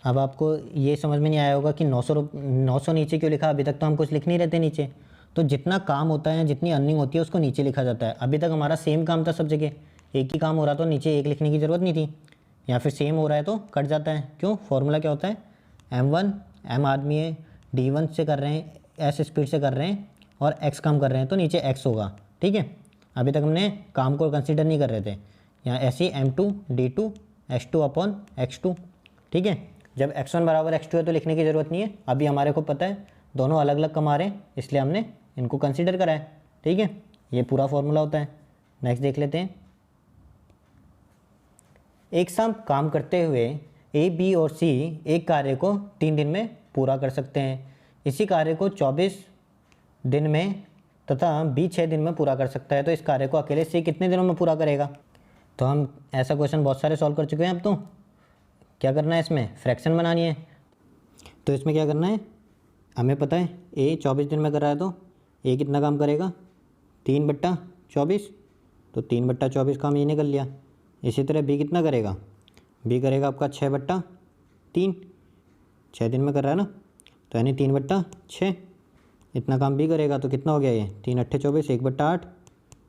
अब आपको ये समझ में नहीं आया होगा कि 900 नीचे क्यों लिखा, अभी तक तो हम कुछ लिख नहीं रहते नीचे, तो जितना काम होता है जितनी अर्निंग होती है उसको नीचे लिखा जाता है। अभी तक हमारा सेम काम था सब जगह, एक ही काम हो रहा तो नीचे एक लिखने की ज़रूरत नहीं थी, या फिर सेम हो रहा है तो कट जाता है। क्यों? फॉर्मूला क्या होता है, m1, m आदमी है, d1 से कर रहे हैं, s स्पीड से कर रहे हैं और x काम कर रहे हैं तो नीचे x होगा। ठीक है, अभी तक हमने काम को कंसीडर नहीं कर रहे थे। यहाँ ऐसे m2 d2 h2 upon x2। ठीक है, जब x1 बराबर x2 है तो लिखने की ज़रूरत नहीं है, अभी हमारे को पता है दोनों अलग अलग कमा रहे हैं इसलिए हमने इनको कंसीडर करा है। ठीक है, ये पूरा फॉर्मूला होता है। नेक्स्ट देख लेते हैं। एक साथ काम करते हुए ए, बी और सी एक कार्य को 3 दिन में पूरा कर सकते हैं। इसी कार्य को 24 दिन में तथा बी 6 दिन में पूरा कर सकता है, तो इस कार्य को अकेले सी कितने दिनों में पूरा करेगा? तो हम ऐसा क्वेश्चन बहुत सारे सॉल्व कर चुके हैं। अब तो क्या करना है, इसमें फ्रैक्शन बनानी है। तो इसमें क्या करना है, हमें पता है ए 24 दिन में कर रहा है तो ए कितना काम करेगा, 3/24, तो 3/24 काम ये निकल लिया। इसी तरह बी कितना करेगा, बी करेगा आपका 6/3, 6 दिन में कर रहा है ना, तो यानी 3/6 इतना काम बी करेगा। तो कितना हो गया ये, 3 × 8 = 24, 1/8,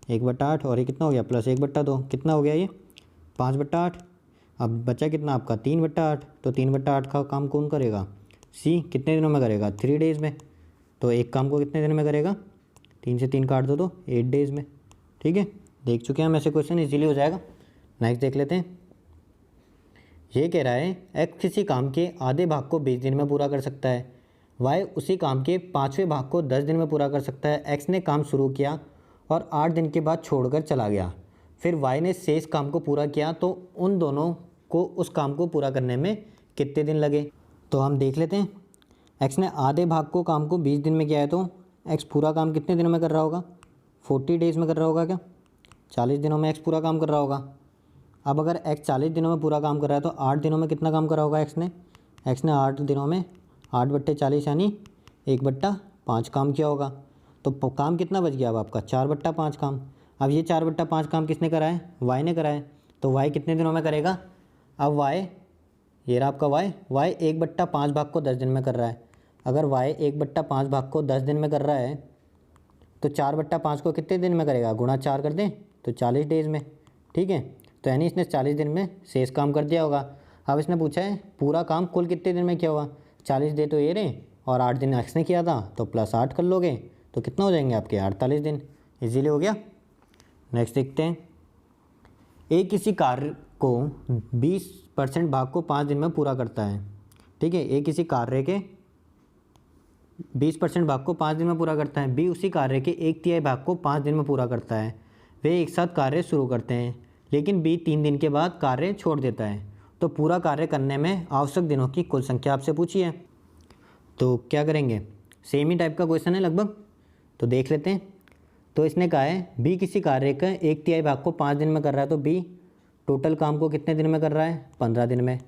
1/8 और ये कितना हो गया प्लस 1/2, कितना हो गया ये 5/8। अब बचा कितना आपका 3/8, तो 3/8 का काम कौन करेगा, सी। कितने दिनों में करेगा, 3 डेज़ में। तो एक काम को कितने दिन में करेगा, 3 से 3 काट दो तो 8 डेज़ में। ठीक है, देख चुके हैं हम ऐसे क्वेश्चन, इजीली हो जाएगा। नेक्स्ट देख लेते हैं। ये कह रहा है एक्स किसी काम के आधे भाग को 20 दिन में पूरा कर सकता है, वाई उसी काम के 5वें भाग को 10 दिन में पूरा कर सकता है। एक्स ने काम शुरू किया और 8 दिन के बाद छोड़कर चला गया, फिर वाई ने शेष काम को पूरा किया, तो उन दोनों को उस काम को पूरा करने में कितने दिन लगे? तो हम देख लेते हैं। एक्स ने आधे भाग को काम को 20 दिन में किया है, तो एक्स पूरा काम कितने दिनों में कर रहा होगा, 40 डेज़ में कर रहा होगा क्या, 40 दिनों में एक्स पूरा काम कर रहा होगा। अब अगर एक्स 40 दिनों में पूरा काम कर रहा है तो 8 दिनों में कितना काम करा होगा एक्स ने 8 दिनों में 8/40 यानी 1/5 काम किया होगा। तो काम कितना बच गया अब आपका, 4/5 काम। अब ये 4/5 काम किसने करा है, वाई ने करा है, तो वाई कितने दिनों में करेगा। अब वाई, ये रहा आपका वाई 1/5 भाग को 10 दिन में कर रहा है। अगर वाई 1/5 भाग को 10 दिन में कर रहा है तो 4/5 को कितने दिन में करेगा, गुणा 4 कर दें तो 40 डेज़ में। ठीक है, तो यानी इसने 40 दिन में शेष काम कर दिया होगा। अब इसने पूछा है पूरा काम कुल कितने दिन में किया होगा, 40 डे तो ये रहे और 8 दिन एक्स ने किया था, तो +8 कर लोगे तो कितना हो जाएंगे आपके 48 दिन। इजीली हो गया। नेक्स्ट देखते हैं। एक किसी कार्य को 20% भाग को 5 दिन में पूरा करता है। ठीक है, एक किसी कार्य के 20% भाग को 5 दिन में पूरा करता है, बी उसी कार्य के 1/3 भाग को 5 दिन में पूरा करता है। वे एक साथ कार्य शुरू करते हैं, लेकिन बी 3 दिन के बाद कार्य छोड़ देता है, तो पूरा कार्य करने में आवश्यक दिनों की कुल संख्या आपसे पूछी है। तो क्या करेंगे, सेम ही टाइप का क्वेश्चन है लगभग, तो देख लेते हैं। तो इसने कहा है बी किसी कार्य का 1/3 भाग को 5 दिन में कर रहा है, तो बी टोटल काम को कितने दिन में कर रहा है, 15 दिन में।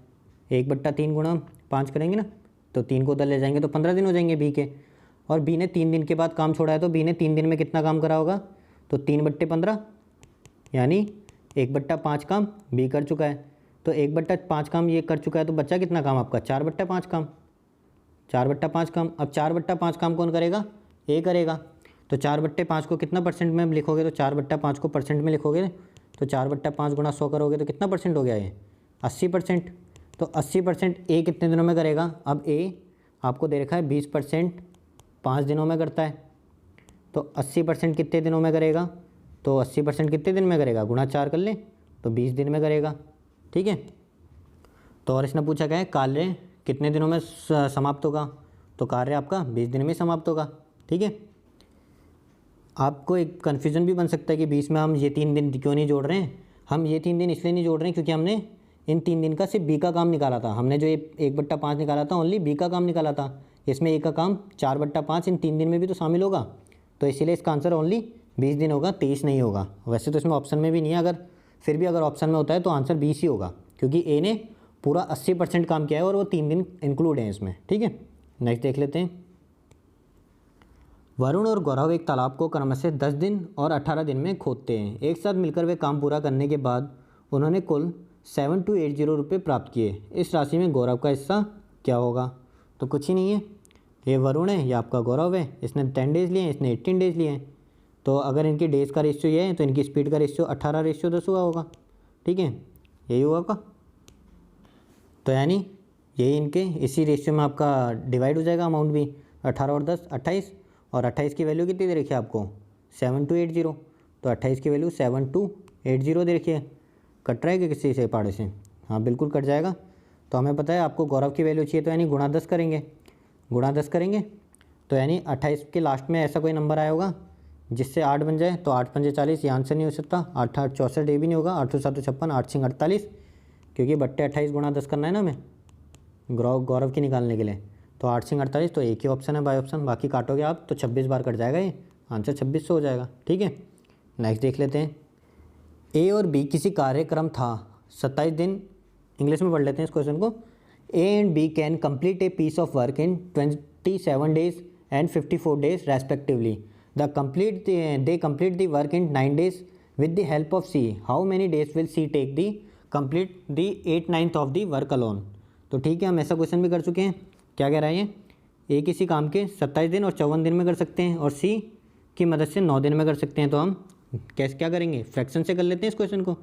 1/3 गुणा 5 करेंगे ना, तो 3 को उधर ले जाएंगे तो 15 दिन हो जाएंगे बी के। और बी ने 3 दिन के बाद काम छोड़ा है, तो बी ने 3 दिन में कितना काम करा होगा, तो 3/15 यानी 1/5 काम बी कर चुका है। तो 1/5 काम ये कर चुका है, तो बच्चा कितना काम आपका, 4/5 काम, 4/5 काम। अब 4/5 काम कौन करेगा, ए करेगा। तो 4/5 को कितना परसेंट में लिखोगे, तो 4/5 को परसेंट में लिखोगे तो 4/5 गुणा 100 करोगे तो कितना परसेंट हो गया ये, 80%। तो 80% ए कितने दिनों में करेगा। अब ए आपको दे रखा है 20% 5 दिनों में करता है, तो 80% कितने दिनों में करेगा, तो 80% कितने दिन में करेगा, गुणा 4 कर ले तो 20 दिन में करेगा। ठीक है, तो और इसने पूछा क्या है, कार्य कितने दिनों में समाप्त होगा, तो कार्य आपका 20 दिन में समाप्त होगा। ठीक है, आपको एक कन्फ्यूज़न भी बन सकता है कि बीच में हम ये 3 दिन क्यों नहीं जोड़ रहे हैं। हम ये 3 दिन इसलिए नहीं जोड़ रहे हैं क्योंकि हमने इन 3 दिन का सिर्फ बी का काम निकाला था। हमने जो ये 1/5 निकाला था ओनली बी का काम निकाला था, इसमें ए का काम 4/5 इन 3 दिन में भी तो शामिल होगा, तो इसीलिए इसका आंसर ओनली 20 दिन होगा, 23 नहीं होगा। वैसे तो इसमें ऑप्शन में भी नहीं है, अगर फिर भी अगर ऑप्शन में होता है तो आंसर 20 ही होगा, क्योंकि ए ने पूरा 80% काम किया है और वो 3 दिन इंक्लूड हैं इसमें। ठीक है, नेक्स्ट देख लेते हैं। वरुण और गौरव एक तालाब को क्रमशः 10 दिन और 18 दिन में खोदते हैं। एक साथ मिलकर वे काम पूरा करने के बाद उन्होंने कुल 7280 रुपये प्राप्त किए। इस राशि में गौरव का हिस्सा क्या होगा, तो कुछ ही नहीं है, ये वरुण है, ये आपका गौरव है, इसने 10 डेज़ लिए हैं, इसने 18 डेज़ लिए हैं, तो अगर इनकी डेज़ का रेशियो ये है तो इनकी स्पीड का रेशियो 18:10 हुआ होगा। ठीक है, यही हुआ होगा। तो यानी यही इनके इसी रेशियो में आपका डिवाइड हो जाएगा अमाउंट भी। 18 और 10 28, और 28 की वैल्यू कितनी दे रखी है आपको 7280। तो 28 की वैल्यू 7280 दे रखी है। कट रहा है कि किसी से पहाड़े से? हाँ बिल्कुल कट जाएगा। तो हमें पता है आपको गौरव की वैल्यू चाहिए, तो यानी गुणा 10 करेंगे, गुणा 10 करेंगे तो यानी 28 के लास्ट में ऐसा कोई नंबर आया होगा जिससे 8 बन जाए। तो 8 पंजे 40, ये आंसर नहीं हो सकता। 8 8 64, ये भी नहीं होगा। 8 7 56, 8 6 48, क्योंकि बट्टे 28 गुणा 10 करना है ना हमें गौरव की निकालने के लिए। तो 8 6 48, तो एक ही ऑप्शन है बाई ऑप्शन। बाकी काटोगे आप तो 26 बार कट जाएगा, ये आंसर 2600 हो जाएगा। ठीक है, नेक्स्ट देख लेते हैं। ए और बी किसी कार्यक्रम था 27 दिन। इंग्लिश में पढ़ लेते हैं इस क्वेश्चन को। A and B can complete a piece of work in 27 days and 54 days respectively. They complete the work in 9 days with the help of C. How many days will C take the complete the 8/9 of the work alone? तो ठीक है, हम ऐसा question भी कर चुके हैं। क्या कह रहा है ये? ए किसी काम के 27 दिन और 54 दिन में कर सकते हैं, और सी की मदद से 9 दिन में कर सकते हैं। तो हम कैसे क्या करेंगे, फ्रैक्शन से कर लेते हैं इस क्वेश्चन को।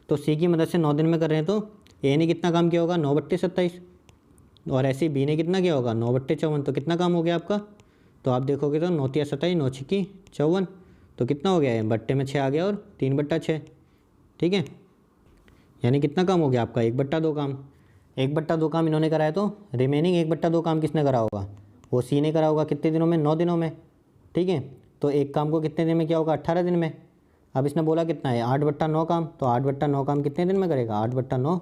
तो सी की मदद से 9 दिन में कर रहे हैं, तो ए ने कितना काम किया होगा 9/27, और ऐसे बी ने कितना किया होगा 9/54। तो कितना काम हो गया आपका? तो आप देखोगे तो 9 3 27, 9 6 54, तो कितना हो गया है, बट्टे में 6 आ गया और 3/6। ठीक है, यानी कितना काम हो गया आपका 1/2 काम। 1/2 काम इन्होंने कराया, तो रिमेनिंग 1/2 काम किसने करा होगा? वो सी ने करा होगा। कितने दिनों में? 9 दिनों में। ठीक है, तो एक काम को कितने दिन में किया होगा? 18 दिन में। अब इसने बोला कितना है 8/9 काम, तो 8/9 काम कितने दिन में करेगा? 8/9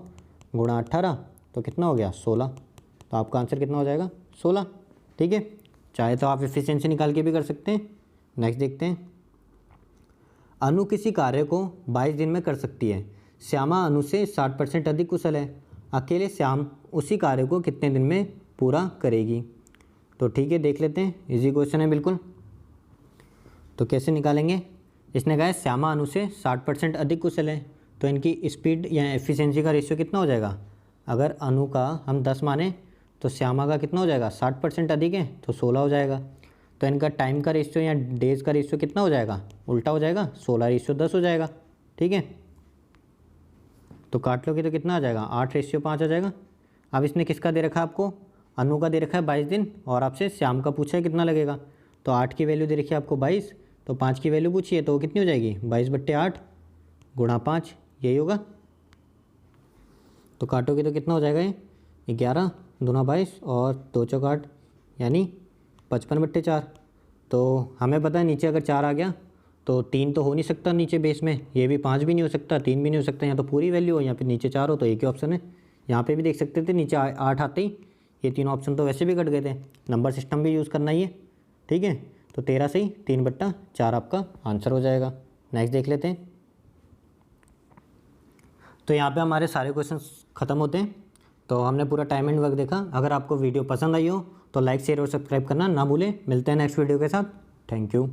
गुणा 18, तो कितना हो गया 16। तो आपका आंसर कितना हो जाएगा 16। ठीक है, चाहे तो आप एफिशिएंसी निकाल के भी कर सकते हैं। नेक्स्ट देखते हैं। अनु किसी कार्य को 22 दिन में कर सकती है। श्यामा अनु से 60% अधिक कुशल है। अकेले श्याम उसी कार्य को कितने दिन में पूरा करेगी? तो ठीक है, देख लेते हैं। इजी क्वेश्चन है बिल्कुल। तो कैसे निकालेंगे? इसने कहा है श्यामा अनु से 60% अधिक कुशल है, तो इनकी स्पीड या एफिशिएंसी का रेशियो कितना हो जाएगा? अगर अनु का हम 10 माने तो श्यामा का कितना हो जाएगा? 60% अधिक है, तो 16 हो जाएगा। तो इनका टाइम का रेशियो या डेज का रेशियो कितना हो जाएगा? उल्टा हो जाएगा, 16:10 हो जाएगा। ठीक है, तो काट लोगे तो कितना आ जाएगा? 8:5 आ जाएगा। अब इसने किसका दे रखा है आपको? अनु का दे रखा है 22 दिन, और आपसे श्याम का पूछा है कितना लगेगा। तो 8 की वैल्यू दे रखी है आपको 22, तो 5 की वैल्यू पूछी है, तो वो कितनी हो जाएगी? 22/8 गुणा 5, यही होगा। तो काटोगे तो कितना हो जाएगा? ये 11 दूना 22 और 2 चौक 8, यानी 55/4। तो हमें पता है नीचे अगर 4 आ गया तो 3 तो हो नहीं सकता नीचे बेस में, ये भी 5 भी नहीं हो सकता, 3 भी नहीं हो सकता। या तो पूरी वैल्यू हो या फिर नीचे 4 हो, तो एक ही ऑप्शन है। यहाँ पे भी देख सकते थे नीचे 8 आते ही ये 3 ऑप्शन तो वैसे भी कट गए थे। नंबर सिस्टम भी यूज़ करना ही है। ठीक है, तो 13 से ही 3/4 आपका आंसर हो जाएगा। नेक्स्ट देख लेते हैं। तो यहाँ पे हमारे सारे क्वेश्चंस ख़त्म होते हैं। तो हमने पूरा टाइम एंड वर्क देखा। अगर आपको वीडियो पसंद आई हो तो लाइक शेयर और सब्सक्राइब करना ना भूलें। मिलते हैं नेक्स्ट वीडियो के साथ। Thank you.